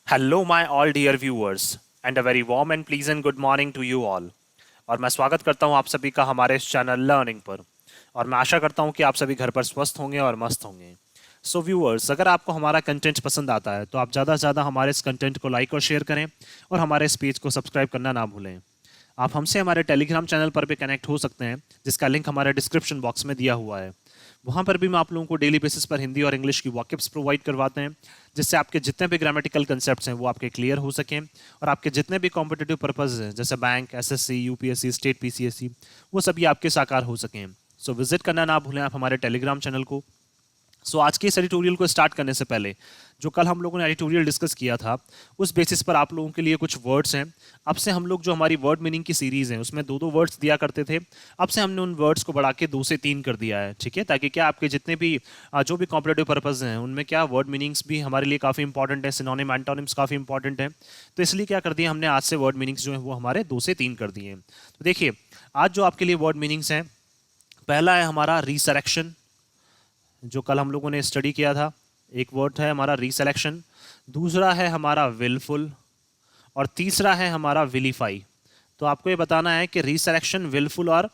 Hello my all dear viewers and a very warm and pleasant good morning to you all. और मैं स्वागत करता हूं आप सभी का हमारे इस चैनल लर्निंग पर। और मैं आशा करता हूं कि आप सभी घर पर स्वस्थ होंगे और मस्त होंगे। सो व्यूअर्स, अगर आपको हमारा कंटेंट पसंद आता है तो आप ज़्यादा से ज़्यादा हमारे इस कंटेंट को लाइक और शेयर करें और हमारे इस पेज को सब्सक्राइब करना ना भूलें। आप हमसे हमारे टेलीग्राम चैनल पर भी कनेक्ट हो सकते हैं, जिसका लिंक हमारे डिस्क्रिप्शन बॉक्स में दिया हुआ है। वहाँ पर भी मैं आप लोगों को डेली बेसिस पर हिंदी और इंग्लिश की वॉकिब्स प्रोवाइड करवाते हैं, जिससे आपके जितने भी ग्रामेटिकल कंसेप्ट्स हैं वो आपके क्लियर हो सकें और आपके जितने भी कॉम्पिटिटिव पर्पज हैं जैसे bank, SSC, UPSC, state PCSC, वो सभी आपके साकार हो सकें। सो विजिट करना ना भूलें आप हमारे टेलीग्राम चैनल को। आज के इस एडिटोरियल को स्टार्ट करने से पहले, जो कल हम लोगों ने एडिटोरियल डिस्कस किया था, उस बेसिस पर आप लोगों के लिए कुछ वर्ड्स हैं। अब से हम लोग जो हमारी वर्ड मीनिंग की सीरीज है उसमें दो दो वर्ड्स दिया करते थे, अब से हमने उन वर्ड्स को बढ़ा के 2 से 3 कर दिया है, ठीक है, ताकि क्या आपके जितने भी जो भी कॉम्पिटेटिव पर्पज हैं उनमें क्या वर्ड मीनिंग्स भी हमारे लिए काफ़ी इंपॉर्टेंट है, सिनोनिम एंटोनिम्स काफ़ी इंपॉर्टेंट है। तो इसलिए क्या कर दिया हमने, आज से वर्ड मीनिंग्स जो है वो हमारे 2 से 3 कर दिए हैं। तो देखिए, आज जो आपके लिए वर्ड मीनिंग्स हैं, पहला है हमारा रिसरेक्शन, जो कल हम लोगों ने स्टडी किया था। एक वर्ड है हमारा रिसेलेक्शन, दूसरा है हमारा विलफुल, और तीसरा है हमारा विलीफाई। तो आपको ये बताना है कि रिसेलेक्शन, विलफुल और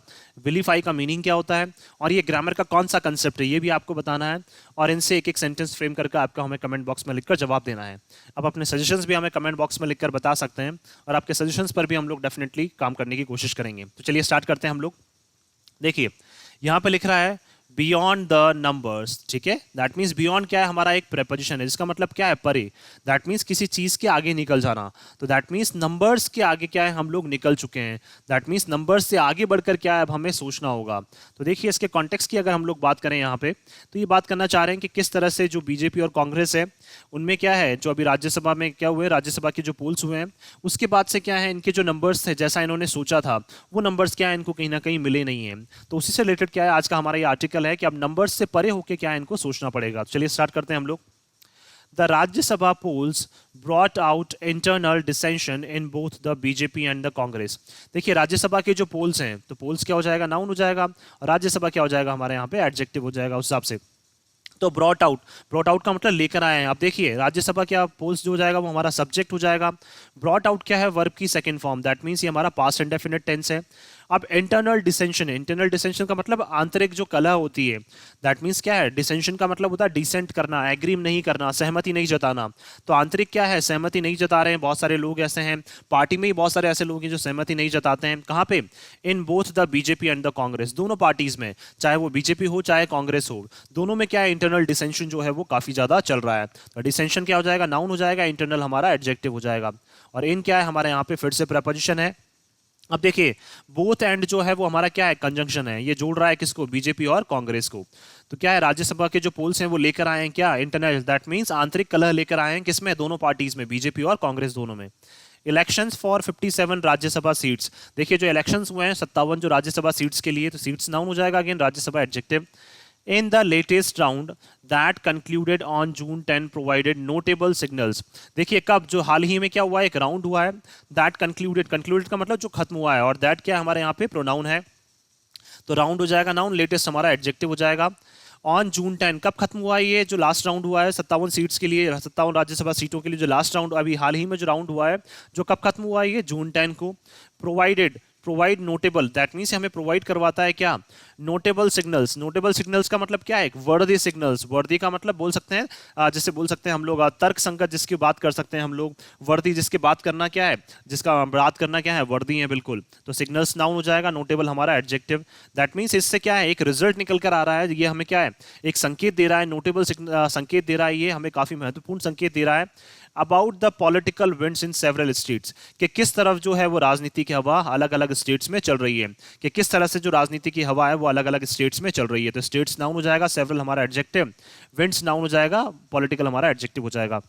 विलीफाई का मीनिंग क्या होता है और ये ग्रामर का कौन सा कंसेप्ट है, ये भी आपको बताना है। और इनसे एक एक सेंटेंस फ्रेम करके आपको हमें कमेंट बॉक्स में लिखकर जवाब देना है। आप अपने सजेशंस भी हमें कमेंट बॉक्स में लिखकर बता सकते हैं और आपके सजेशंस पर भी हम लोग डेफिनेटली काम करने की कोशिश करेंगे। तो चलिए स्टार्ट करते हैं हम लोग। देखिए, यहाँ पे लिख रहा है बियॉन्ड द नंबर्स, ठीक है। दैट मीन्स बियॉन्ड क्या है, हमारा एक प्रेपोजिशन है जिसका मतलब क्या है, परे। दैट मीन्स किसी चीज के आगे निकल जाना। तो दैट मीन्स नंबर्स के आगे क्या है, हम लोग निकल चुके हैं। दैट मीन्स नंबर्स से आगे बढ़कर क्या है, अब हमें सोचना होगा। तो देखिए, इसके कॉन्टेक्स्ट की अगर हम लोग बात करें यहाँ पे, तो ये बात करना चाह रहे हैं कि किस तरह से जो बीजेपी और कांग्रेस है उनमें क्या है, जो अभी राज्यसभा में क्या हुए, राज्यसभा के जो पोल्स हुए हैं उसके बाद से क्या है, इनके जो नंबर्स थे जैसा इन्होंने सोचा था वो नंबर्स क्या है, इनको कहीं ना कहीं मिले नहीं है। तो उसी से रिलेटेड क्या है आज का हमारा ये आर्टिकल है कि अब नंबर्स से परे होकर क्या है, इनको सोचना पड़ेगा। तो चलिए स्टार्ट करते हैं हम लोग। The Rajya Sabha polls brought out internal dissension in both the BJP and the Congress. देखिए, राज्यसभा के जो पोल्स हैं, तो पोल्स क्या हो जाएगा, नाउन हो जाएगा, और राज्यसभा क्या हो जाएगा हमारे यहाँ पे एडजेक्टिव हो जाएगा उस हिसाब से। तो ब्रॉट आउट का मतलब लेकर आए हैं। अब देखिए, राज्यसभा क्या पोल्स जो हो जाएगा वो हमारा सब्जेक्ट हो जाएगा। ब्रॉट आउट क्या है, वर्ब की सेकंड फॉर्म, दैट मींस ये हमारा पास्ट इंडेफिनिट टेंस है। अब इंटरनल डिसेंशन है, इंटरनल डिसेंशन का मतलब आंतरिक जो कलह होती है। दैट मींस क्या है, डिसेंशन का मतलब होता है डिसेंट करना, एग्री नहीं करना, सहमति नहीं जताना। तो आंतरिक क्या है, सहमति नहीं जता रहे हैं। बहुत सारे लोग ऐसे हैं, पार्टी में ही बहुत सारे ऐसे लोग हैं जो सहमति नहीं जताते हैं। कहाँ पे, in both the BJP and the Congress, दोनों पार्टीज में, चाहे वो बीजेपी हो चाहे कांग्रेस हो, दोनों में क्या है, इंटरनल डिसेंशन जो है वो काफी ज्यादा चल रहा है। तो डिसेंशन क्या हो जाएगा, नाउन हो जाएगा, इंटरनल हमारा एडजेक्टिव हो जाएगा। और इन क्या है, हमारे यहाँ पे फिर से प्रपोजिशन है। अब देखिए, बोथ एंड जो है वो हमारा क्या है, कंजंक्शन है, ये जोड़ रहा है किसको, बीजेपी और कांग्रेस को। तो क्या है, राज्यसभा के जो पोल्स हैं वो लेकर आए हैं क्या, इंटरनल, दैट मींस आंतरिक कलह लेकर आए हैं किसमें, दोनों पार्टीज में, बीजेपी और कांग्रेस दोनों में। Elections for 57 Rajya Sabha seats. देखिए, जो इलेक्शंस हुए हैं 57 जो राज्यसभा सीट्स के लिए, तो सीट्स नाउन हो जाएगा, again Rajya Sabha adjective. In the latest round that concluded on June 10 provided notable signals। देखिए, कब, जो हाल ही में क्या हुआ है, एक राउंड हुआ है, that concluded का मतलब जो खत्म हुआ है, और that क्या हमारे यहाँ पे प्रोनाउन है, तो राउंड हो जाएगा नाउन, लेटेस्ट हमारा एडजेक्टिव हो जाएगा। ऑन जून 10 कब खत्म हुआ है, ये जो लास्ट राउंड हुआ है 57 सीट्स के लिए, 57 राज्यसभा सीटों के लिए जो लास्ट राउंड अभी हाल ही में जो राउंड हुआ है, जो कब खत्म हुआ है, ये जून 10 को। प्रोवाइड नोटेबल, दैट मीन्स हमें प्रोवाइड करवाता है क्या, नोटेबल सिग्नल्स। नोटेबल सिग्नल्स का मतलब क्या है, वर्दी सिग्नल्स। वर्दी का मतलब बोल सकते हैं, जिससे बोल सकते हैं हम लोग तर्क संगत, जिसकी बात कर सकते हैं हम लोग। वर्दी जिसकी बात करना क्या है, जिसका बात करना क्या है, वर्दी है बिल्कुल। तो सिग्नल्स नाउन हो जाएगा, नोटेबल हमारा एडजेक्टिव। दैट मीन्स इससे क्या है, एक रिजल्ट निकल कर आ रहा है, ये हमें क्या है, एक संकेत दे रहा है, नोटेबल संकेत दे रहा है, ये हमें काफी महत्वपूर्ण संकेत दे रहा है about the political winds in several states, कि किस तरफ जो है वो राजनीति की हवा अलग अलग स्टेट्स में चल रही है, कि किस तरह से जो राजनीति की हवा है वो अलग अलग स्टेट्स में चल रही है। तो स्टेट्स नाउन हो जाएगा, सेवरल हमारा एडजेक्टिव, विंड्स नाउन हो जाएगा, पॉलिटिकल हमारा एडजेक्टिव हो जाएगा।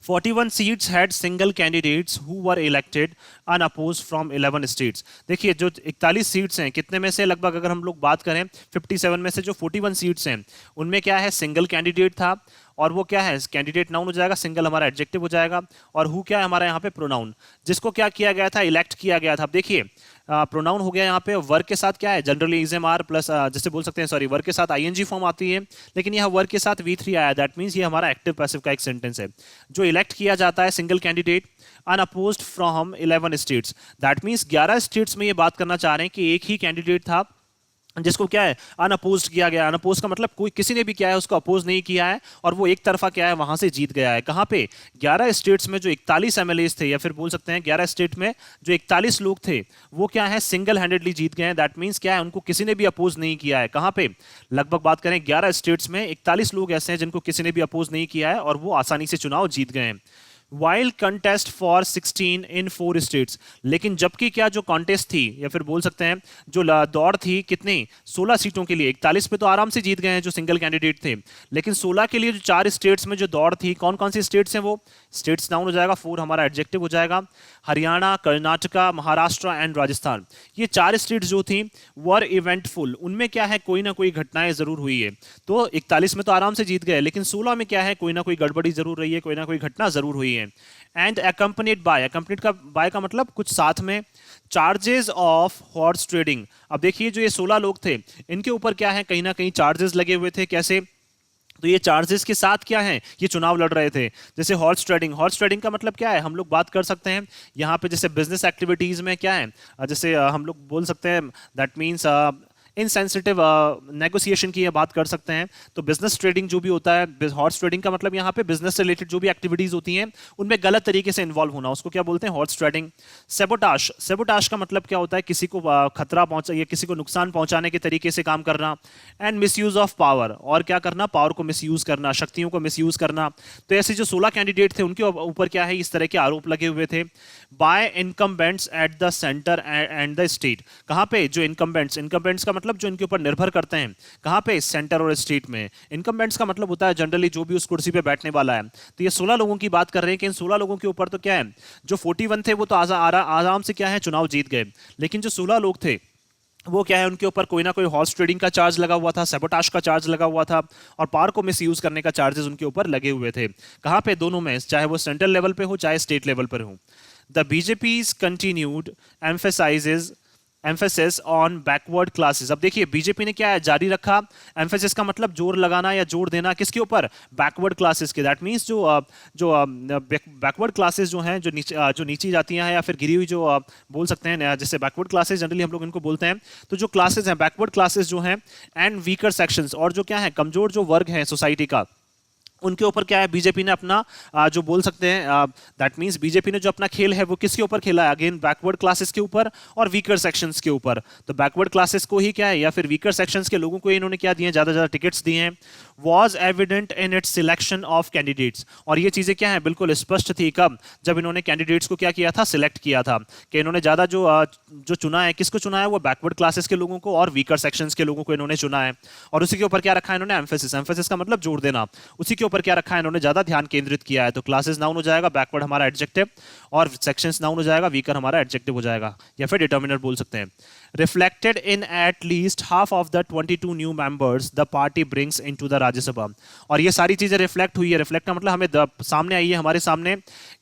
41 seats had single candidates who were elected unopposed from 11 states. देखिए, जो 41 सीट्स हैं, कितने में से लगभग अगर हम लोग बात करें 57 में से जो 41 सीट्स हैं उनमें क्या है, सिंगल कैंडिडेट था, और वो क्या है, कैंडिडेट नाउन हो जाएगा, सिंगल हमारा एडजेक्टिव हो जाएगा, और हु क्या है हमारा यहाँ पे प्रोनाउन, जिसको क्या किया गया था, इलेक्ट किया गया था। अब देखिए प्रोनाउन हो गया यहाँ पे, वर्क के साथ क्या है, generally is M R plus, जैसे बोल सकते हैं सॉरी, वर्क के साथ आईएनजी फॉर्म आती है, लेकिन यहाँ वर्क के साथ V3 आया, दैट मीन्स ये हमारा एक्टिव पैसिव का एक सेंटेंस है। जो इलेक्ट किया जाता है single candidate unopposed from 11 states, that means 11 states में ये बात करना चाह रहे हैं कि एक ही कैंडिडेट था जिसको क्या है अनअपोज्ड किया गया। अनअपोज का मतलब कोई किसी ने भी क्या है उसको अपोज नहीं किया है, और वो एक तरफा क्या है वहां से जीत गया है। कहां पे, 11 स्टेट्स में जो 41 एमएलएस थे, या फिर बोल सकते हैं 11 स्टेट में जो 41 लोग थे, वो क्या है सिंगल हैंडेडली जीत गए हैं। दैट मीन्स क्या है, उनको किसी ने भी अपोज नहीं किया है। कहां पे, लगभग बात करें 11 स्टेट्स में 41 लोग ऐसे हैं जिनको किसी ने भी अपोज नहीं किया है, और वो आसानी से चुनाव जीत गए हैं। While contest for 16 in 4 states, लेकिन जबकि क्या जो कॉन्टेस्ट थी, या फिर बोल सकते हैं जो दौड़ थी, कितनी 16 सीटों के लिए, 41 पे तो आराम से जीत गए हैं जो सिंगल कैंडिडेट थे, लेकिन 16 के लिए जो 4 स्टेट्स में जो दौड़ थी, कौन कौन सी स्टेट्स हैं वो, स्टेट्स नाउन हो जाएगा, 4 हमारा एडजेक्टिव हो जाएगा, हरियाणा, कर्नाटका, महाराष्ट्र एंड राजस्थान। ये 4 स्टेट्स जो थी वर इवेंटफुल, उनमें क्या है कोई ना कोई घटनाएं जरूर हुई है। तो 41 में तो आराम से जीत गए, लेकिन 16 में क्या है कोई ना कोई गड़बड़ी जरूर रही है, कोई ना कोई घटना जरूर हुई है। एंड accompanied बाय का मतलब कुछ साथ में, चार्जेस ऑफ हॉर्स ट्रेडिंग। अब देखिए जो ये 16 लोग थे, इनके ऊपर क्या है कहीं ना कहीं चार्जेस लगे हुए थे। कैसे, तो ये चार्जेस के साथ क्या है, ये चुनाव लड़ रहे थे। जैसे हॉर्स ट्रेडिंग, हॉर्स ट्रेडिंग का मतलब क्या है, हम लोग बात कर सकते हैं यहाँ पे जैसे बिजनेस एक्टिविटीज में क्या है, जैसे हम लोग बोल सकते हैं दैट मीन्स इनसेंसिटिव नेगोशिएशन की ये बात कर सकते हैं। तो बिजनेस ट्रेडिंग जो भी होता है, हॉर्स ट्रेडिंग का मतलब यहाँ पे बिजनेस से रिलेटेड जो भी एक्टिविटीज होती हैं उनमें गलत तरीके से इन्वॉल्व होना, उसको क्या बोलते हैं, हॉर्स ट्रेडिंग। सेबोटाश, सेबोटाश का मतलब क्या होता है, किसी को खतरा पहुंचा या किसी को नुकसान पहुंचाने के तरीके से काम करना। एंड मिसयूज ऑफ पावर, और क्या करना, पावर को मिसयूज करना, शक्तियों को मिसयूज करना। तो ऐसे जो 16 कैंडिडेट थे उनके ऊपर क्या है इस तरह के आरोप लगे हुए थे। By incumbents at the centre and the state, कहां पे, जो इनकम्बेंट्स, इनकम्बेंट्स का मतलब जो इनके ऊपर निर्भर करते हैं, कहां पे, सेंटर और स्टेट में। इनकम्बेंट्स का मतलब होता है जनरली जो भी उस कुर्सी पे बैठने वाला है। तो ये 16 लोगों की बात कर रहे हैं कि इन 16 लोगों के ऊपर तो क्या है, जो 41 थे वो तो आराम से क्या है चुनाव जीत गए, लेकिन जो 16 लोग थे वो क्या है उनके ऊपर कोई ना कोई हॉर्स ट्रेडिंग का चार्ज लगा हुआ था, सेबोटाश का चार्ज लगा हुआ था, और पावर को मिसयूज करने का चार्जेस उनके ऊपर लगे हुए थे। कहां पे, दोनों में, चाहे वो सेंट्रल लेवल पे हो चाहे स्टेट लेवल पर हो। The BJP's continued emphasis on backward classes। अब देखिए बीजेपी ने क्या है जारी रखा, एम्फेसिस का मतलब जोर लगाना या जोर देना, किसके ऊपर, बैकवर्ड क्लासेस के। दैट मींस जो बैकवर्ड क्लासेस जो हैं, जो नीची जातियां हैं या फिर गिरी हुई, जो बोल सकते हैं जैसे बैकवर्ड क्लासेस जनरली हम लोग इनको बोलते हैं। तो जो क्लासेस हैं बैकवर्ड क्लासेस जो हैं, एंड वीकर सेक्शंस, और जो क्या है कमजोर जो वर्ग है सोसाइटी का, उनके ऊपर क्या है बीजेपी ने अपना जो बोल सकते हैं दैट मींस बीजेपी ने जो अपना खेल है वो किसके ऊपर खेला है, अगेन बैकवर्ड क्लासेस के ऊपर और वीकर सेक्शंस के ऊपर। तो बैकवर्ड क्लासेस को ही क्या है या फिर वीकर सेक्शंस के लोगों को इन्होंने क्या दिए, ज्यादा ज्यादा टिकट्स दिए हैं। Was evident in its selection of candidates, और ये चीजें क्या है बिल्कुल स्पष्ट थी कब, जब इन्होंने कैंडिडेट्स को क्या किया था, सिलेक्ट किया था, कि इन्होंने ज्यादा जो चुना है, किसको चुना है, वो बैकवर्ड क्लासेस के लोगों को और वीकर सेक्शंस के लोगों को इन्होंने चुना है। और उसी के ऊपर क्या रखा है इन्होंने, एम्फेसिस, एम्फेसिस का मतलब जोर देना, उसी के ऊपर क्या रखा है इन्होंने, ज्यादा ध्यान केंद्रित किया है। तो क्लासेस नाउन हो जाएगा, बैकवर्ड हमारा एडजेक्टिव, और सेक्शंस नाउन हो जाएगा, वीकर हमारा एडजेक्टिव हो जाएगा, या फिर डिटर्मिनर बोल सकते हैं। Reflected in at least half of the 22 new members the party brings into the Rajya Sabha. और ये सारी चीजें रिफ्लेक्ट हुई है, रिफ्लेक्ट का मतलब हमें सामने आई है, हमारे सामने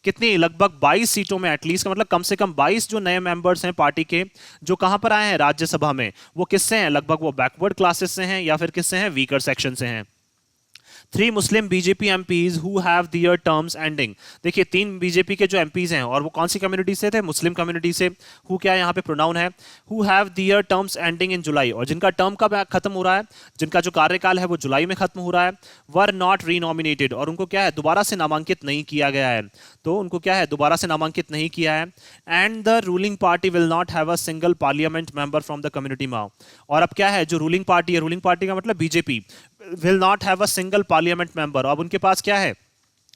कितनी, लगभग 22 सीटों में, एटलीस्ट का मतलब कम से कम 22 जो नए मेंबर्स हैं पार्टी के, जो कहां पर आए हैं राज्यसभा में, वो किससे हैं, लगभग वो बैकवर्ड क्लासेस से हैं या फिर किससे हैं, वीकर सेक्शन से हैं। 3 Muslim BJP MPs who have their terms ending. देखिए 3 बीजेपी के जो एमपीज हैं और वो कौन सी कम्युनिटी से थे, मुस्लिम कम्युनिटी से। हु क्या है यहाँ पे प्रोनाउन है, who have their terms ending in July, और जिनका टर्म कब खत्म हो रहा है, जिनका जो कार्यकाल है वो जुलाई में खत्म हो रहा है। वर नॉट रीनॉमिनेटेड, और उनको क्या है दोबारा से नामांकित नहीं किया गया है, तो उनको क्या है दोबारा से नामांकित नहीं किया है। And the ruling party will not have a single parliament member from the community माओ। और अब क्या है जो रूलिंग पार्टी है, रूलिंग पार्टी का मतलब BJP, will not have a single parliament member. अब उनके पास क्या है,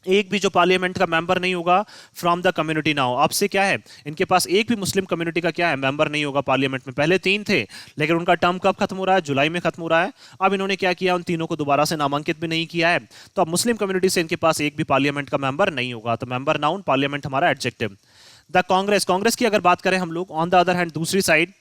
एक भी जो पार्लियामेंट का मेंबर नहीं होगा फ्रॉम द कम्युनिटी नाउ। अब से क्या है इनके पास एक भी मुस्लिम कम्युनिटी का क्या है मेंबर नहीं होगा पार्लियामेंट में। पहले 3 थे लेकिन उनका टर्म कब खत्म हो रहा है, जुलाई में खत्म हो रहा है। अब इन्होंने क्या किया, उन तीनों को दोबारा से नामांकित भी नहीं किया है, तो अब मुस्लिम कम्युनिटी से इनके पास एक भी पार्लियामेंट का मेंबर नहीं होगा। तो मेंबर नाउन, पार्लियामेंट हमारा एडजेक्टिव। द कांग्रेस, कांग्रेस की अगर बात करें हम लोग, ऑन द अदर हैंड दूसरी साइड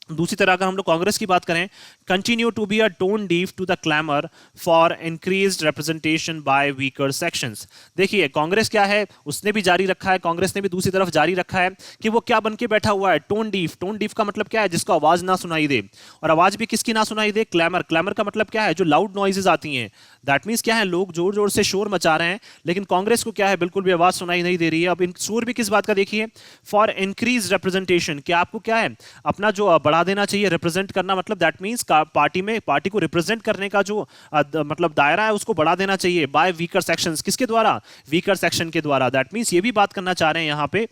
दूसरी तरह अगर हम लोग कांग्रेस की बात करें, continue to be a tone deaf to the clamour for increased representation by weaker sections. देखिए कांग्रेस क्या है, उसने भी जारी रखा है, कांग्रेस ने भी दूसरी तरफ जारी रखा है कि वो क्या बन के बैठा हुआ है, टोन डीफ। टोन डीफ का मतलब क्या है, जिसको आवाज ना सुनाई दे। और आवाज भी किसकी ना सुनाई दे, क्लैमर। क्लैमर का मतलब क्या है, जो लाउड नॉइजेस आती हैं। दैट मीन्स क्या है, लोग जोर जोर से शोर मचा रहे हैं, लेकिन कांग्रेस को क्या है, बिल्कुल भी आवाज सुनाई नहीं दे रही है। अब इन शोर भी किस बात का, देखिए फॉर इंक्रीज रिप्रेजेंटेशन, क्या आपको क्या है, अपना जो बढ़ा देना चाहिए, रिप्रेजेंट करना, मतलब दैट मीन्स पार्टी में, पार्टी को रिप्रेजेंट करने का जो मतलब दायरा है उसको बढ़ा देना चाहिए बाय वीकर सेक्शंस। किसके द्वारा, वीकर सेक्शन के द्वारा। दैट मीन्स ये भी बात करना चाह रहे हैं यहाँ पे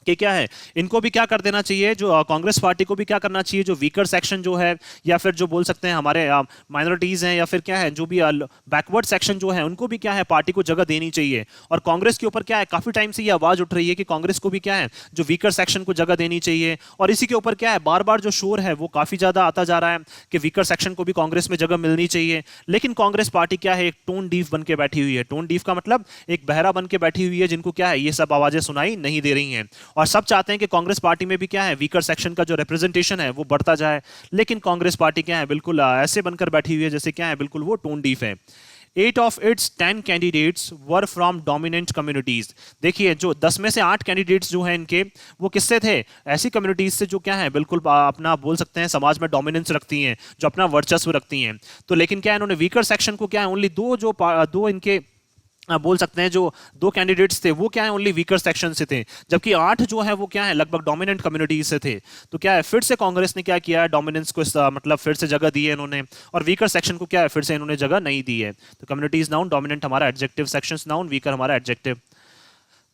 कि क्या है, इनको भी क्या कर देना चाहिए, जो कांग्रेस पार्टी को भी क्या करना चाहिए, जो वीकर सेक्शन जो है, या फिर जो बोल सकते हैं हमारे माइनॉरिटीज हैं, या फिर क्या है जो भी बैकवर्ड सेक्शन जो है, उनको भी क्या है पार्टी को जगह देनी चाहिए। और कांग्रेस के ऊपर क्या है, काफी टाइम से ये आवाज उठ रही है कि कांग्रेस को भी क्या है, जो वीकर सेक्शन को जगह देनी चाहिए। और इसी के ऊपर क्या है, बार बार जो शोर है वो काफी ज्यादा आता जा रहा है कि वीकर सेक्शन को भी कांग्रेस में जगह मिलनी चाहिए। लेकिन कांग्रेस पार्टी क्या है, एक टोन डीफ बन के बैठी हुई है। टोन डीफ का मतलब एक बहरा बन के बैठी हुई है, जिनको क्या है, ये सब आवाजें सुनाई नहीं दे रही हैं। और सब चाहते हैं कि कांग्रेस पार्टी में भी क्या है, वीकर सेक्शन का जो रिप्रेजेंटेशन है वो बढ़ता जाए। लेकिन कांग्रेस पार्टी क्या है, बिल्कुल ऐसे बनकर बैठी हुई है जैसे क्या है, बिल्कुल वो टोन डीफ है। 8 of its 10 candidates were from dominant communities. देखिए जो 10 में से 8 कैंडिडेट्स जो हैं इनके, वो किससे थे, ऐसी कम्युनिटीज से जो क्या है, बिल्कुल अपना बोल सकते हैं समाज में डोमिनेंस रखती हैं, जो अपना वर्चस्व रखती हैं। तो लेकिन क्या है, इन्होंने वीकर सेक्शन को क्या है, ओनली दो इनके बोल सकते हैं जो दो कैंडिडेट्स थे वो क्या है, ओनली वीकर सेक्शन से थे, जबकि 8 जो है वो क्या है, लगभग डोमिनेंट कम्युनिटीज से थे। तो क्या है, फिर से कांग्रेस ने क्या किया है, डोमिनेंस को मतलब फिर से जगह दी है इन्होंने, और वीकर सेक्शन को क्या है, फिर से इन्होंने जगह नहीं दी है। तो कम्युनिटीज नाउन, डोमिनेंट हमारा एडजेक्टिव, सेक्शंस नाउन, वीकर हमारा adjective.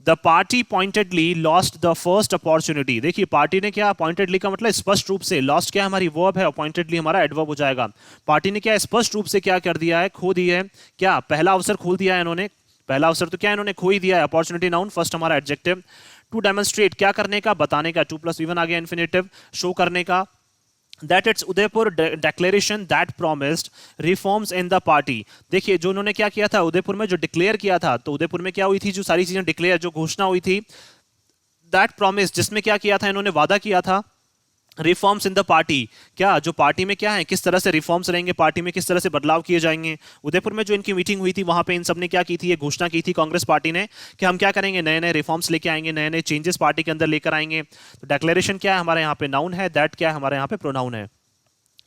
The party pointedly lost the first opportunity. देखिए पार्टी ने क्या, पॉइंटेडली का मतलब स्पष्ट रूप से, लॉस्ट क्या हमारी वर्ब है, और पॉइंटेडली हमारा एडवर्ब हो जाएगा। पार्टी ने क्या स्पष्ट रूप से क्या कर दिया है, खो दी है, क्या पहला अवसर खोल दिया है इन्होंने। पहला अवसर तो क्या इन्होंने खो ही दिया है, अपॉर्चुनिटी नाउन, फर्स्ट हमारा एडजेक्टिव। टू डेमोन्स्ट्रेट क्या करने का, बताने का, टू प्लस वी वन आ गया इन्फिनेटिव, शो करने का। That it's Udaipur declaration that promised reforms in the party. देखिए जो उन्होंने क्या किया था उदयपुर में, जो डिक्लेयर किया था, तो उदयपुर में क्या हुई थी, जो सारी चीजें डिक्लेयर, जो घोषणा हुई थी, दैट प्रोमिस, जिसमें क्या किया था इन्होंने, वादा किया था, रिफॉर्म्स इन द पार्टी, क्या जो पार्टी में क्या है, किस तरह से रिफॉर्म्स रहेंगे, पार्टी में किस तरह से बदलाव किए जाएंगे। उदयपुर में जो इनकी मीटिंग हुई थी वहां पे इन सब ने क्या की थी, ये घोषणा की थी कांग्रेस पार्टी ने कि हम क्या करेंगे, नए नए रिफॉर्म्स लेके आएंगे, नए नए चेंजेस पार्टी के अंदर लेकर आएंगे। तो डिक्लेरेशन क्या है हमारे यहाँ पे, नाउन है, दैट क्या है हमारे यहाँ पे, प्रोनाउन है।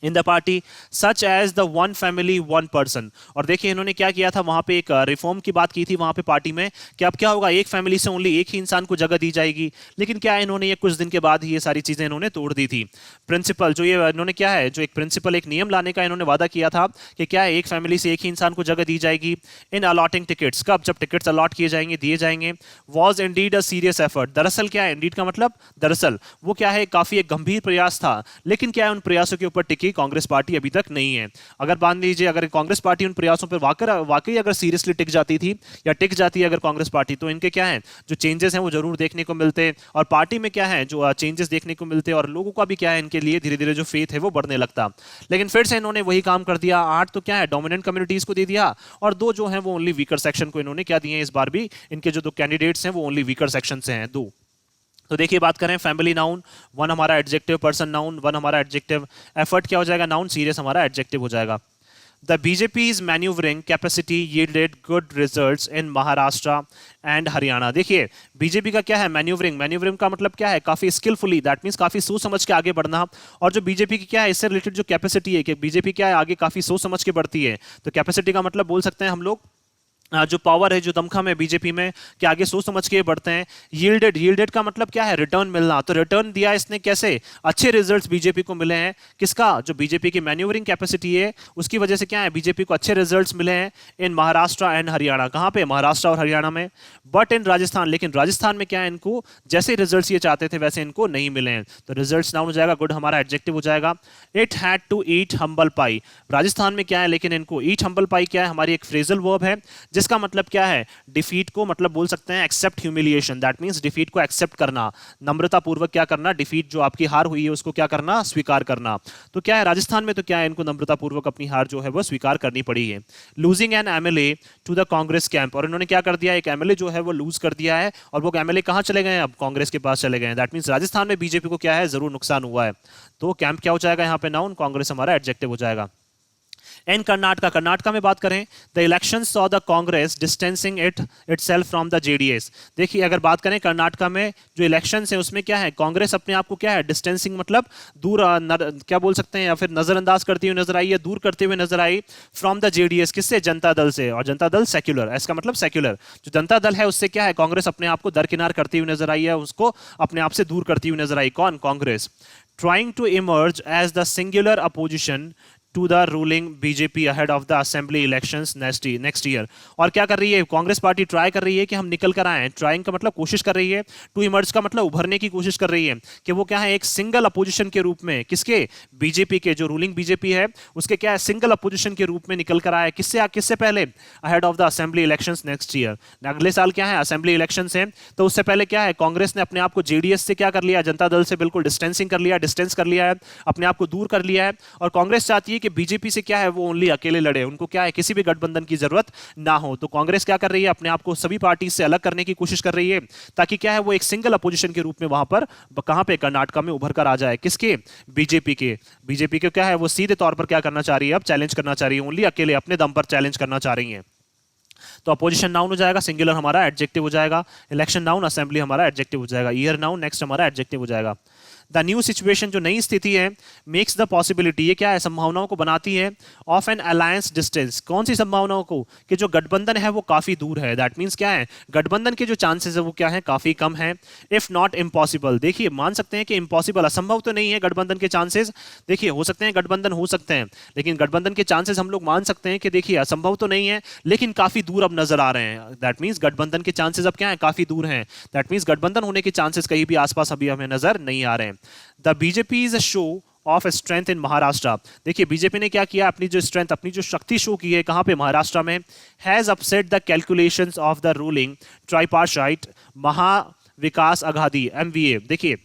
In the party such as the one family one person. और देखिए इन्होंने क्या किया था, वहां पे एक रिफॉर्म की बात की थी वहां पे पार्टी में, कि अब क्या होगा, एक फैमिली से ओनली एक ही इंसान को जगह दी जाएगी। लेकिन क्या है, इन्होंने ये कुछ दिन के बाद ही ये सारी चीजें इन्होंने तोड़ दी थी। प्रिंसिपल जो ये इन्होंने क्या है, जो एक प्रिंसिपल, एक नियम लाने का इन्होंने वादा किया था कि क्या है, एक फैमिली से एक ही इंसान को जगह दी जाएगी। इन अलॉटिंग टिकट्स, कब, जब टिकट्स अलॉट किए जाएंगे, दिए जाएंगे। Was indeed a serious effort, दरअसल क्या है, इंडीड का मतलब दरअसल, वो क्या है, काफी एक गंभीर प्रयास था। लेकिन क्या है, उन प्रयासों के ऊपर टिकी कांग्रेस पार्टी अभी तक नहीं है। अगर मान लीजिए, अगर कांग्रेस पार्टी उन प्रयासों पर वाकई अगर सीरियसली टिक जाती थी, या टिक जाती है अगर कांग्रेस पार्टी, तो इनके क्या है, जो चेंजेस हैं वो जरूर देखने को मिलते, और पार्टी में क्या है, जो चेंजेस देखने को मिलते, और लोगों का भी क्या है, इनके लिए धीरे धीरे जो फेथ है वो बढ़ने लगता। लेकिन फिर से इन्होंने वही काम कर दिया, 8 तो क्या है डोमिनेंट कम्युनिटीज को दे दिया, और 2 जो है वो ओनली वीकर सेक्शन को इन्होंने क्या दिए, इस बार भी इनके जो 2 कैंडिडेट्स हैं वो ओनली वीकर सेक्शन से हैं, 2। तो देखिए बात करें, फैमिली नाउन, वन हमारा एडजेक्टिव, पर्सन नाउन, वन हमारा एडजेक्टिव, एफर्ट क्या हो जाएगा, नाउन, सीरियस हमारा एडजेक्टिव हो जाएगा। The BJP's manoeuvring capacity yielded good results in Maharashtra and Haryana. देखिए बीजेपी का क्या है, मैन्यूवरिंग, मैन्यूवरिंग का मतलब क्या है, काफी स्किलफुली, दैट मींस काफी सोच समझ के आगे बढ़ना। और जो बीजेपी की क्या है, इससे रिलेटेड जो कैपेसिटी है, कि बीजेपी क्या है, आगे काफी सोच समझ के बढ़ती है। तो कैपेसिटी का मतलब बोल सकते हैं हम लोग, जो पावर है, जो दमखम है बीजेपी में, कि आगे सोच समझ के बढ़ते हैं। यील्डेड, यील्डेड का मतलब क्या है, रिटर्न मिलना। तो रिटर्न दिया इसने कैसे, अच्छे रिजल्ट्स बीजेपी को मिले हैं, किसका, जो बीजेपी की मैन्यूवरिंग कैपेसिटी है उसकी वजह से क्या है, बीजेपी को अच्छे रिजल्ट्स मिले हैं इन महाराष्ट्र एंड हरियाणा। कहां पे, महाराष्ट्र और हरियाणा में। बट इन राजस्थान, लेकिन राजस्थान में क्या है, इनको जैसे रिजल्ट्स ये चाहते थे वैसे इनको नहीं मिले हैं। तो रिजल्ट्स नाउन हो जाएगा, गुड हमारा एडजेक्टिव हो जाएगा। It had to eat humble pie, Rajasthan में क्या है, लेकिन इनको ईट हम्बल पाई क्या है, हमारी एक फ्रेजल वर्ब है, जिसका मतलब क्या है, डिफीट को मतलब बोल सकते हैं accept humiliation, that means defeat को एक्सेप्ट करना, नम्रता पूर्वक क्या करना, डिफीट जो आपकी हार हुई है उसको क्या करना, स्वीकार करना। तो क्या है राजस्थान में, तो क्या है इनको नम्रता पूर्वक अपनी हार जो है वो स्वीकार करनी पड़ी है। Losing an MLA to the Congress camp, और इन्होंने क्या कर दिया, एक एमएलए जो है वो लूज कर दिया है, और वो एमएलए कहां चले गए हैं, अब कांग्रेस के पास चले गए हैं। दैट मींस राजस्थान में बीजेपी को क्या है, जरूर नुकसान हुआ है। तो कैंप क्या हो जाएगा यहाँ पे, नाउन, कांग्रेस हमारा एडजेक्टिव हो जाएगा। इन कर्नाटका, कर्नाटका में बात करें, the election saw the Congress distancing itself from the JDS. देखिए अगर बात करें कर्नाटका में जो इलेक्शंस है उसमें क्या है, कांग्रेस अपने आप को क्या है, डिस्टेंसिंग मतलब दूर क्या बोल सकते हैं, या फिर नजरअंदाज करती हुई नजर आई है, दूर करते हुए नजर आई, फ्रॉम द जेडीएस, किससे, जनता दल से, और जनता दल सेक्युलर, इसका मतलब सेक्युलर जो जनता दल है उससे क्या है, कांग्रेस अपने आप को दरकिनार करती हुई नजर आई है, उसको अपने आप से दूर करती हुई नजर आई, कौन, Congress. Trying to emerge as the singular opposition to the ruling BJP ahead of the assembly elections next year. और क्या कर रही है कांग्रेस पार्टी, ट्राई कर रही है कि हम निकल कर आए, ट्राइंग का मतलब कोशिश कर रही है, टू इमर्ज का मतलब उभरने की कोशिश कर रही है, कि वो क्या है एक सिंगल अपोजिशन के रूप में, किसके, बीजेपी के, जो रूलिंग बीजेपी है उसके क्या है सिंगल अपोजिशन के रूप में निकल कर आए, किससे किससे पहले, ahead of the assembly elections next year, अगले साल क्या है असेंबली इलेक्शन है, तो उससे पहले क्या है कांग्रेस ने अपने आप को जेडीएस से क्या कर लिया, जनता दल से बिल्कुल डिस्टेंसिंग कर लिया, डिस्टेंस कर लिया है, अपने आप को दूर कर लिया है, और कांग्रेस चाहती है कि बीजेपी से क्या है वो ओनली अकेले लड़े, उनको क्या है किसी भी गठबंधन की जरूरत ना हो। तो कांग्रेस क्या कर रही है, अपने आप को सभी पार्टी से अलग करने की कोशिश कर रही है, ताकि क्या है वो एक सिंगल अपोजिशन के रूप में वहां पर कहां पे, कर्नाटका में उभर कर आ जाए, किसके, बीजेपी के। बीजेपी के क्या है वो सीधे तौर पर क्या करना चाह रही है, अब चैलेंज करना चाह रही है, ओनली अकेले अपने दम पर चैलेंज करना चाह रही है। तो अपोजिशन नाउन हो जाएगा, सिंगुलर हमारा एडजेक्टिव हो जाएगा, इलेक्शन नाउन, असेंबली हमारा एडजेक्टिव हो जाएगा, ईयर नाउन नेक्स्ट हमारा एडजेक्टिव हो जाएगा। द न्यू सिचुएशन, जो नई स्थिति है, मेक्स द पॉसिबिलिटी, ये क्या है संभावनाओं को बनाती है, ऑफ एन अलायंस डिस्टेंस, कौन सी संभावनाओं को, कि जो गठबंधन है वो काफी दूर है, दैट मींस क्या है गठबंधन के जो चांसेस है वो क्या है काफी कम है, इफ नॉट इम्पॉसिबल। देखिए मान सकते हैं कि इम्पॉसिबल, असंभव तो नहीं है गठबंधन के चांसेस, देखिए हो सकते हैं गठबंधन हो सकते हैं, लेकिन गठबंधन के चांसेस हम लोग मान सकते हैं कि देखिए असंभव तो नहीं है लेकिन काफी दूर अब नजर आ रहे हैं, दैट मींस गठबंधन के चांसेस अब क्या है काफी दूर हैं, दैट मींस गठबंधन होने के चांसेस कहीं भी आसपास अभी हमें नजर नहीं आ रहे हैं। The BJP is a show off strength in Maharashtra, देखिए बीजेपी ने क्या किया, अपनी जो स्ट्रेंथ, अपनी जो शक्ति शो की है कहां पे, महाराष्ट्र में, has upset the calculations of the ruling tripartite महा विकास अघाड़ी एमवीए। देखिए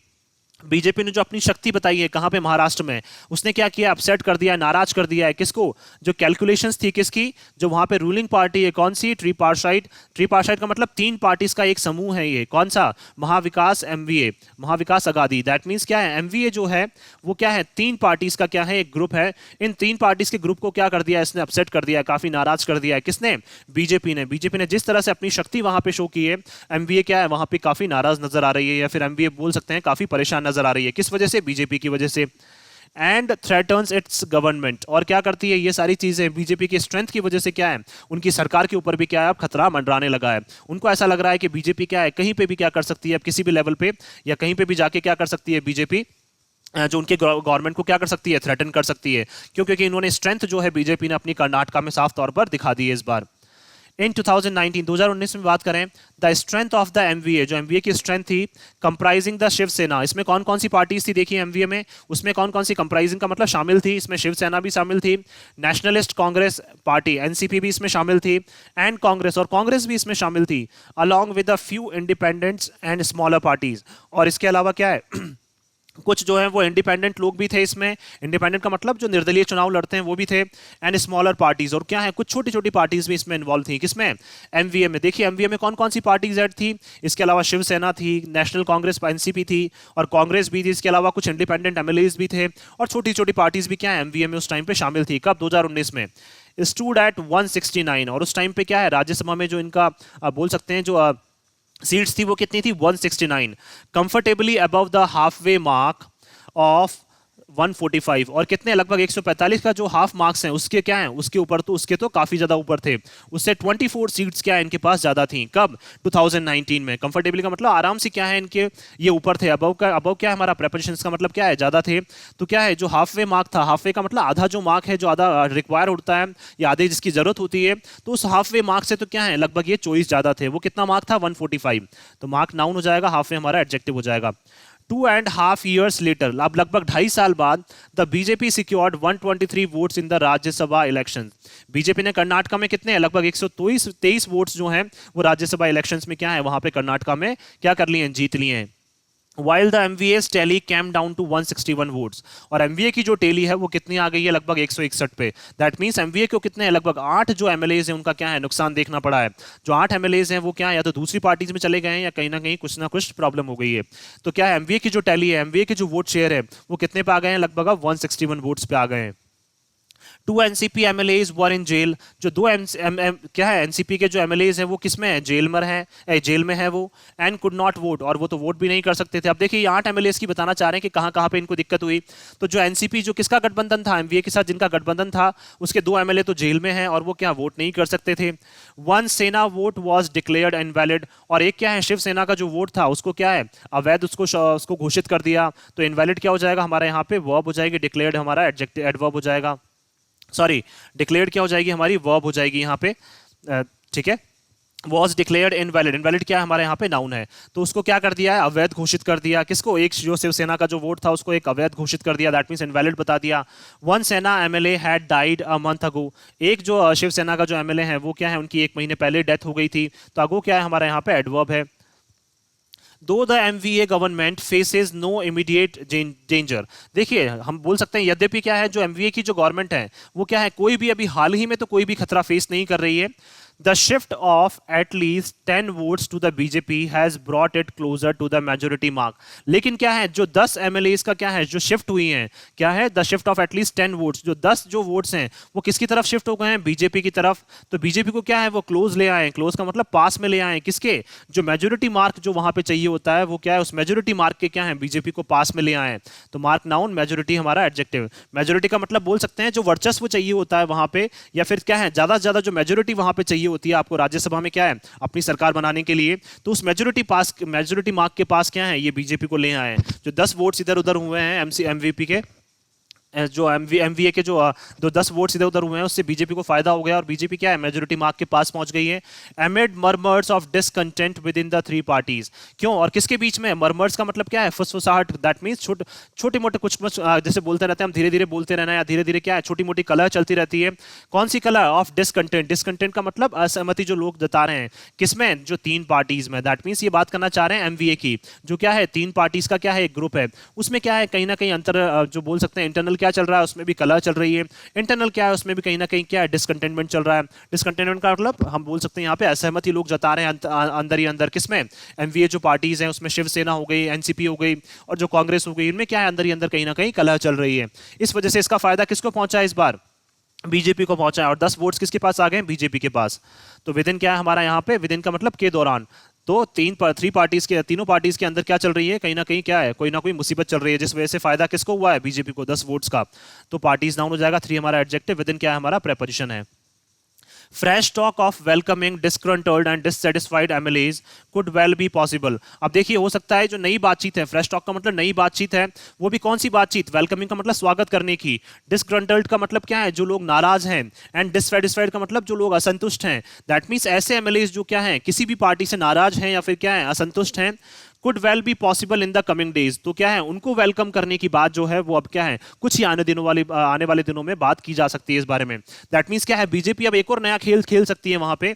बीजेपी ने जो अपनी शक्ति बताई है कहां पे, महाराष्ट्र में, उसने क्या किया, अपसेट कर दिया है, नाराज कर दिया है, किसको, जो कैलकुलेशंस थी किसकी, जो वहां पे रूलिंग पार्टी है कौन सी, ट्रीपार्टाइट, ट्रीपार्टाइट का मतलब तीन पार्टीज का एक समूह है, ये कौन सा, Mahavikas MVA, Mahavikas Aghadi, that means क्या है एमवीए जो है वो क्या है तीन पार्टीज का क्या है एक ग्रुप है, इन तीन पार्टीज के ग्रुप को क्या कर दिया, इसने अपसेट कर दिया, काफी नाराज कर दिया है, किसने, बीजेपी ने। बीजेपी ने जिस तरह से अपनी शक्ति वहां पे शो की है, एमवीए क्या है वहां पे काफी नाराज नजर आ रही है, या फिर एमवीए बोल सकते हैं काफी परेशान नजर आ रही है, किस वजह से, बीजेपी की वजह से। एंड थ्रेटन्स इट्स गवर्नमेंट, और क्या करती है ये सारी चीजें बीजेपी की स्ट्रेंथ की वजह से क्या है, उनकी सरकार के ऊपर भी क्या है अब खतरा मंडराने लगा है, उनको ऐसा लग रहा है कि बीजेपी क्या है कहीं पे भी क्या कर सकती है, अब किसी भी लेवल पे या कहीं पे भी जाके क्या कर सकती है बीजेपी, जो उनके गवर्नमेंट को क्या कर सकती है, थ्रेटन कर सकती है, क्यों, क्योंकि इन्होंने स्ट्रेंथ जो है बीजेपी ने अपनी कर्नाटका में साफ तौर पर दिखा दी है इस बार। इन 2019 में बात करें, the strength of the MVA, जो एमवीए की स्ट्रेंथ थी, कंप्राइजिंग द शिवसेना, इसमें कौन कौन सी पार्टीज थी देखिए एमवीए में, उसमें कौन कौन सी, कंप्राइजिंग का मतलब शामिल थी, इसमें शिवसेना भी शामिल थी, नेशनलिस्ट कांग्रेस पार्टी एनसीपी भी इसमें शामिल थी, एंड कांग्रेस, और कांग्रेस भी इसमें शामिल थी, along with a few independents and smaller parties, और इसके अलावा क्या है कुछ जो है वो इंडिपेंडेंट लोग भी थे इसमें, इंडिपेंडेंट का मतलब जो निर्दलीय चुनाव लड़ते हैं वो भी थे, एंड स्मॉलर पार्टीज, और क्या है कुछ छोटी छोटी पार्टीज भी इसमें इन्वॉल्व थी, किसमें, एमवीए में। देखिए एमवीए में कौन कौन सी पार्टीज ऐड थी, इसके अलावा शिवसेना थी, नेशनल कांग्रेस एनसीपी थी, और कांग्रेस भी थी, इसके अलावा कुछ इंडिपेंडेंट एमएलएज भी थे, और छोटी छोटी पार्टीज भी क्या है एमवीए में उस टाइम पे शामिल थी, कब, 2019 में। स्टूड एट 169, और उस टाइम पे क्या है राज्यसभा में जो इनका बोल सकते हैं जो सीट्स थी वो कितनी थी, 169, comfortably above the half way mark of 145, और कितने, लगभग 145 का जो हाफ मार्क्स हैं उसके क्या हैं, उसके ऊपर, तो उसके तो काफी ज्यादा ऊपर थे, उससे 24 सीट्स क्या है इनके पास ज्यादा थी, कब, 2019 में। कंफर्टेबली का मतलब आराम से क्या है इनके ये ऊपर थे, अबव का, अबव क्या है हमारा प्रेपोजिशंस का मतलब क्या है, ज्यादा थे, तो क्या है जो हाफ वे मार्क था, हाफ वे का मतलब आधा जो मार्क है, जो आधा रिक्वायर होता है या आधे जिसकी जरूरत होती है, तो उस हाफ वे मार्क से तो क्या है लगभग ये 24 ज्यादा थे, वो कितना मार्क था, 145, तो मार्क नाउन हो जाएगा, हाफ वे हमारा एडजेक्टिव हो जाएगा। 2.5 years लेटर, अब लगभग 2.5 साल बाद, the BJP secured 123 votes in the Rajya Sabha election. BJP ने कर्नाटका में कितने, लगभग 123 वोट्स जो हैं वो राज्यसभा इलेक्शंस में क्या है, वहां पे कर्नाटका में क्या कर लिए हैं, जीत लिए हैं। While the MVA's tally came down to 161 votes, और MVA की जो टेली है वो कितनी आ गई है, लगभग 161 पे। दैट मींस MVA को कितने हैं, लगभग 8 जो एमएलएज हैं उनका क्या है, नुकसान देखना पड़ा है। जो 8 एमएलएज हैं वो क्या है, या तो दूसरी पार्टीज में चले गए हैं या कहीं ना कुछ प्रॉब्लम हो गई है। तो क्या है, एमवीए की जो टैली है, एमवीए के जो वोट शेयर है वो कितने पे आ गए हैं, लगभग अब 161 वोट्स पे आ गए हैं। 2 NCP MLAs were in jail, जो क्या है, एनसीपी के जो एमएलएज हैं वो किसमें है, जेल में है वो। एंड कुड नॉट वोट, और वो तो वोट भी नहीं कर सकते थे। अब देखिए 8 एमएलएज की बताना चाह रहे हैं कि कहां कहां पे इनको दिक्कत हुई। तो जो एनसीपी जो किसका गठबंधन था, एमवीए के साथ जिनका गठबंधन था, उसके 2 एमएलए तो जेल में हैं और वो क्या वोट नहीं कर सकते थे। वन सेना वोट वॉज डिक्लेयर्ड इनवैलिड, और एक क्या है, शिवसेना का जो वोट था उसको क्या है, अवैध उसको घोषित कर दिया। तो इनवैलिड क्या हो जाएगा हमारा यहाँ पे, वर्ब हो जाएगी, डिक्लेयर्ड हमारा एडवर्ब हो जाएगा, सॉरी डिक्लेयर्ड क्या हो जाएगी हमारी, वर्ब हो जाएगी यहाँ पे। ठीक है, वॉज डिक्लेयर्ड इनवैलिड, इनवैलिड क्या है हमारे यहाँ पे, नाउन है। तो उसको क्या कर दिया है, अवैध घोषित कर दिया। किसको, एक जो शिवसेना का जो वोट था उसको एक अवैध घोषित कर दिया, दैट मींस इनवैलिड बता दिया। वन सेना MLA had died a month ago, एक जो शिवसेना का जो एमएलए है वो क्या है, उनकी 1 महीने पहले डेथ हो गई थी। तो अगो क्या है हमारे यहाँ पे, एडवर्ब है। Though the MVA government faces no immediate danger, देखिए हम बोल सकते हैं यद्यपि क्या है, जो एमवीए की जो गवर्नमेंट है वो क्या है, कोई भी अभी हाल ही में तो कोई भी खतरा फेस नहीं कर रही है। The shift of at least 10 votes to the BJP has brought it closer to the majority mark, लेकिन क्या है, जो 10 एमएलएस का क्या है, जो शिफ्ट हुई हैं, क्या है, the shift of at least 10 votes, जो 10 जो वोट्स हैं वो किसकी तरफ शिफ्ट हो गए हैं, बीजेपी की तरफ। तो बीजेपी को क्या है, वो क्लोज ले आए, क्लोज का मतलब पास में ले आए, किसके, जो मेजोरिटी मार्क जो वहां पे चाहिए होता है वो क्या है, उस मेजोरिटी मार्क के क्या है, बीजेपी को पास में ले आए। तो मार्क नाउन, मेजोरिटी हमारा एडजेक्टिव। मेजोरिटी का मतलब बोल सकते हैं जो वर्चस्व चाहिए होता है वहां पे, या फिर क्या है, ज्यादा से ज्यादा जो मेजोरिटी वहां पे चाहिए होती है आपको राज्यसभा में क्या है, अपनी सरकार बनाने के लिए। तो उस मेजोरिटी मार्क के पास क्या है, ये बीजेपी को ले आए। जो 10 वोट्स इधर उधर हुए हैं एमवीपी के, जो एमवीए के जो 10 वोट्स इधर उधर हुए हैं उससे बीजेपी को फायदा हो गया और बीजेपी क्या है, मेजोरिटी मार्क के पास पहुंच गई है। एमिड murmurs of discontent with in the 3 parties, क्यों और किसके बीच में, मर्मर्स का मतलब क्या है, फुसफुसाहट, दैट मींस छोटे मोटे कुछ जैसे बोलते रहते हैं हम, धीरे धीरे बोलते रहना या धीरे धीरे क्या है, छोटी मोटी कलह चलती रहती है। कौन सी कलह, ऑफ डिसकंटेंट, डिसकंटेंट का मतलब असहमति जो लोग जता रहे हैं, किसमें, जो 3 पार्टीज में। दैट मींस ये बात करना चाह रहे हैं एमवीए की, जो क्या है 3 पार्टीज का क्या है, एक ग्रुप है, उसमें क्या है, कहीं ना कहीं अंतर जो बोल सकते हैं इंटरनल क्या चल रहा है, उसमें भी कलह चल रही है। इंटरनल क्या है, उसमें भी कहीं ना कहीं क्या है, डिसकंटेनमेंट चल रहा है। डिसकंटेनमेंट का मतलब हम बोल सकते हैं यहाँ पे असहमति लोग जता रहे हैं अंदर ही अंदर, किसमें, एमवीए जो पार्टीज हैं उसमें शिवसेना हो गई, एनसीपी हो गई और जो कांग्रेस हो गई, इनमें क्या है, अंदर ही अंदर कहीं ना कहीं कलह चल रही है। इस वजह से इसका फायदा किसको पहुंचा है इस बार, बीजेपी को पहुंचा है, और 10 वोट्स किसके पास आ गए, बीजेपी के पास। तो विद इन क्या है हमारा यहाँ पे, विद इन का मतलब के दौरान। तो तीनों पार्टीज के अंदर क्या चल रही है, कहीं ना कहीं क्या है, कोई ना कोई मुसीबत चल रही है, जिस वजह से फायदा किसको हुआ है, बीजेपी को 10 वोट्स का। तो पार्टीज नाउन हो जाएगा, 3 हमारा एडजेक्टिव, विद इन क्या है हमारा, प्रेपोजिशन है। Fresh talk of welcoming disgruntled and dissatisfied MLAs could well be possible, अब देखिए हो सकता है जो नई बातचीत है, फ्रेश टॉक का मतलब नई बातचीत है, वो भी कौन सी बातचीत, वेलकमिंग का मतलब स्वागत करने की, डिस्ग्रंटल्ड का मतलब क्या है, जो लोग नाराज हैं, एंड डिससेटिस्फाइड का मतलब जो लोग असंतुष्ट हैं। दैट मींस ऐसे एमएलएज जो क्या हैं, किसी भी पार्टी से नाराज हैं या फिर क्या है, असंतुष्ट हैं, could well be possible in the coming days, तो क्या है, उनको वेलकम करने की बात जो है वो अब क्या है, कुछ ही आने वाले दिनों में बात की जा सकती है इस बारे में। दैट मींस क्या है, बीजेपी अब एक और नया खेल खेल सकती है वहां पे,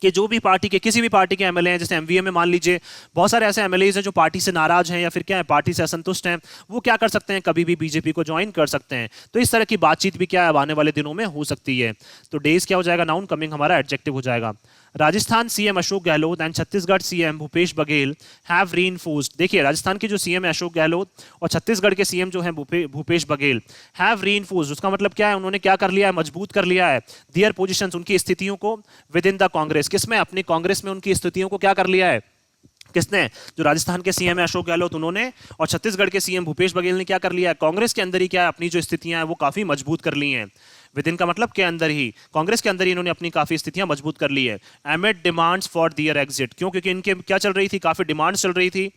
कि जो भी पार्टी के, किसी भी पार्टी के एमएलए हैं, जैसे एमवीए में मान लीजिए बहुत सारे ऐसे एमएलए हैं जो पार्टी से नाराज हैं या फिर क्या है, पार्टी से असंतुष्ट हैं, वो क्या कर सकते हैं, कभी भी बीजेपी को ज्वाइन कर सकते हैं। तो इस तरह की बातचीत भी क्या है, आने वाले दिनों में हो सकती है। तो डेज क्या हो जाएगा, नाउन, कमिंग हमारा एडजेक्टिव हो जाएगा। Rajasthan CM Ashok Gehlot and Chhattisgarh CM Bhupesh Baghel have reinforced, देखिए राजस्थान के जो सीएम है अशोक गहलोत और छत्तीसगढ़ के सीएम जो है भूपेश बघेल, हैव रीइंफोर्स्ड, उसका मतलब क्या है, उन्होंने क्या कर लिया है, मजबूत कर लिया है, देयर पोजीशंस, उनकी स्थितियों को, विद इन द कांग्रेस, किसमें, अपनी कांग्रेस में उनकी स्थितियों को क्या कर लिया है, किसने, जो राजस्थान के सीएम है अशोक गहलोत उन्होंने, और छत्तीसगढ़ के सीएम भूपेश बघेल ने क्या कर लिया है, कांग्रेस के अंदर ही क्या है, अपनी जो स्थितियां हैं वो काफी मजबूत कर ली हैं। विद इन का मतलब के अंदर ही, कांग्रेस के अंदर ही इन्होंने अपनी काफी स्थितियां मजबूत कर ली है। Amid demands for their exit, क्यों, क्योंकि इनके क्या चल रही थी, काफी डिमांड्स चल रही थी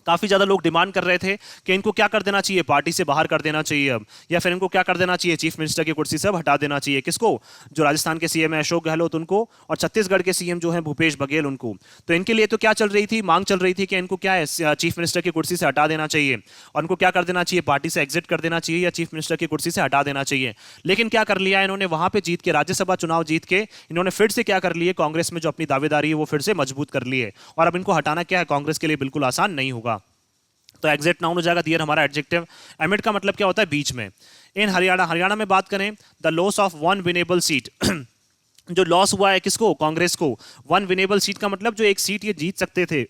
काफी ज्यादा लोग डिमांड कर रहे थे कि इनको क्या कर देना चाहिए, पार्टी से बाहर कर देना चाहिए अब, या फिर इनको क्या कर देना चाहिए, चीफ मिनिस्टर की कुर्सी से अब हटा देना चाहिए। किसको? जो राजस्थान के सीएम है अशोक गहलोत उनको, और छत्तीसगढ़ के सीएम जो है भूपेश बघेल उनको। तो इनके लिए तो क्या चल रही थी, मांग चल रही थी कि इनको क्या है, चीफ मिनिस्टर की कुर्सी से हटा देना चाहिए, और इनको क्या कर देना चाहिए, पार्टी से एग्जिट कर देना चाहिए, या चीफ मिनिस्टर की कुर्सी से हटा देना चाहिए। लेकिन क्या कर लिया इन्होंने, वहां पे जीत के, राज्यसभा चुनाव जीत के इन्होंने फिर से क्या कर लिए, कांग्रेस में जो अपनी दावेदारी है वो फिर से मजबूत कर लिए, और अब इनको हटाना क्या है, कांग्रेस के लिए बिल्कुल आसान नहीं होगा। तो एग्जिट नाउन हो जाएगा, दियर हमारा एडजेक्टिव। एमिड का मतलब क्या होता है, बीच में। इन हरियाणा, हरियाणा में बात करें, the loss of one winnable seat जो लॉस हुआ है किसको, कांग्रेस को। वन विनेबल सीट का मतलब जो एक सीट ये जीत सकते थे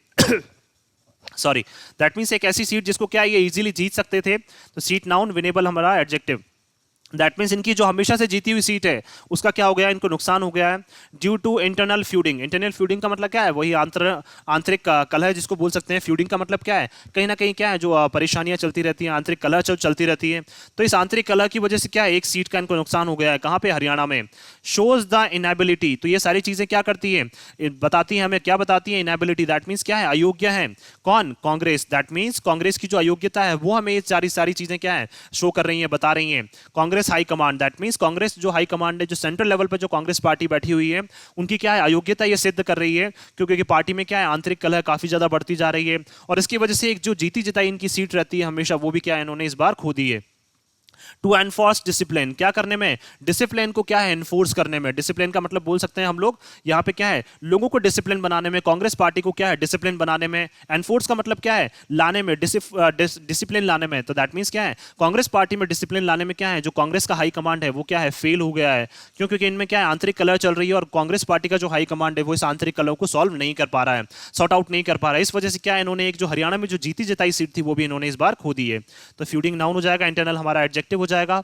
सॉरी, दैट मींस एक ऐसी सीट जिसको क्या ये इजीली जीत सकते थे। तो सीट नाउन, विनेबल हमारा एडजेक्टिव। दैट मीन्स इनकी जो हमेशा से जीती हुई सीट है उसका क्या हो गया, इनको नुकसान हो गया है ड्यू टू इंटरनल फ्यूडिंग। इंटरनल फ्यूडिंग का मतलब क्या है, वही आंतरिक कलह जिसको बोल सकते हैं। फ्यूडिंग का मतलब क्या है, कहीं ना कहीं क्या है, जो परेशानियां चलती रहती हैं, आंतरिक कलह जो चलती रहती है। तो इस आंतरिक कलह की वजह से क्या है, एक सीट का इनको नुकसान हो गया है। कहां पे, हरियाणा में। शोज द इनएबिलिटी, तो ये सारी चीजें क्या करती है, बताती है हमें, क्या बताती है, इनएबिलिटी। दैट मीन्स क्या है, अयोग्य है। कौन, कांग्रेस। दैट मीन्स कांग्रेस की जो अयोग्यता है वो हमें ये सारी चीजें क्या है, शो कर रही है, बता रही है। Congress high command, that means Congress जो हाई कमांड है, जो सेंट्रल लेवल पे जो कांग्रेस पार्टी बैठी हुई है, उनकी क्या है, अयोग्यता ये सिद्ध कर रही है, क्योंकि पार्टी में क्या है, आंतरिक कलह काफी ज्यादा बढ़ती जा रही है, और इसकी वजह से एक जो जीती जिताई इनकी सीट रहती है हमेशा, वो भी क्या है, इन्होंने इस बार खो दी है। टू एनफोर्स डिसिप्लिन, क्या करने में, डिसिप्लिन को क्या है, एनफोर्स करने में। डिसिप्लिन का मतलब बोल सकते हैं हम लोग यहाँ पे क्या है, लोगों को डिसिप्लिन बनाने में, कांग्रेस पार्टी को क्या है, डिसिप्लिन बनाने में। एनफोर्स का मतलब क्या है, लाने में, डिसिप्लिन लाने में। तो दैट मीन्स क्या है, कांग्रेस पार्टी में डिसिप्लिन लाने में क्या है, जो कांग्रेस का हाई कमांड है वो क्या है, फेल हो गया है। क्यों? क्योंकि इनमें क्या है, आंतरिक कलह चल रही है, और कांग्रेस पार्टी का जो हाई कमांड है वो इस आंतरिक कलह को सॉल्व नहीं कर पा रहा है, सॉर्ट आउट नहीं कर पा रहा है। इस वजह से क्या है, इन्होंने एक जो हरियाणा में जो जीती जिताई सीट थी वो भी इन्होंने इस बार खो दी है। तो फ्यूडिंग नाउन हो जाएगा, इंटरनल हमारा एडजेक्टिव हो जाएगा,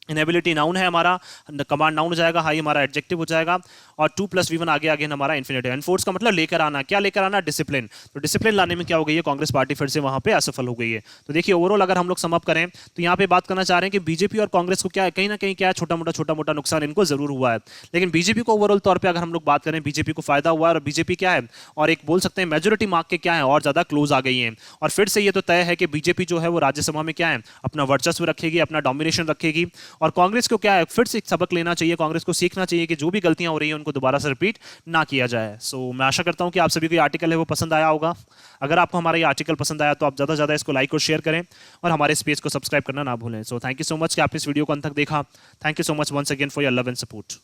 इनेबिलिटी नाउन है हमारा, कमांड नाउन हो जाएगा, हाई हमारा एडजेक्टिव हो जाएगा, और 2+V1 आगे आगे हमारा इन्फिनेटिव। एनफोर्स का मतलब लेकर आना, क्या लेकर आना, डिसिप्लिन। तो डिसिप्लिन लाने में क्या हो गई है, कांग्रेस पार्टी फिर से वहां पे असफल हो गई है। तो देखिए ओवरऑल अगर हम लोग सम अप करें तो यहाँ पे बात करना चाह रहे हैं कि बीजेपी और कांग्रेस को क्या है, कहीं ना कहीं क्या है, छोटा मोटा नुकसान इनको जरूर हुआ है। लेकिन बीजेपी को ओवरऑल तौर पर अगर हम लोग बात करें, बीजेपी को फायदा हुआ है, और बीजेपी क्या है, और एक बोल सकते हैं मेजोरिटी मार्क के क्या है, और ज्यादा क्लोज आ गई है। और फिर से ये तो तय है कि बीजेपी जो है वो राज्यसभा में क्या है, अपना वर्चस्व रखेगी, अपना डोमिनेशन रखेगी। और कांग्रेस को क्या है, फिर से एक सबक लेना चाहिए, कांग्रेस को सीखना चाहिए कि जो भी गलतियां हो रही हैं उनको दोबारा से रिपीट ना किया जाए। सो मैं आशा करता हूं कि आप सभी को ये आर्टिकल है वो पसंद आया होगा। अगर आपको हमारा ये आर्टिकल पसंद आया तो आप ज्यादा से ज्यादा इसको लाइक और शेयर करें, और हमारे इस पेज को सब्सक्राइब करना ना भूलें। So thank you so much कि आपने इस वीडियो को अंत तक देखा। Thank you so much once again for your love and support.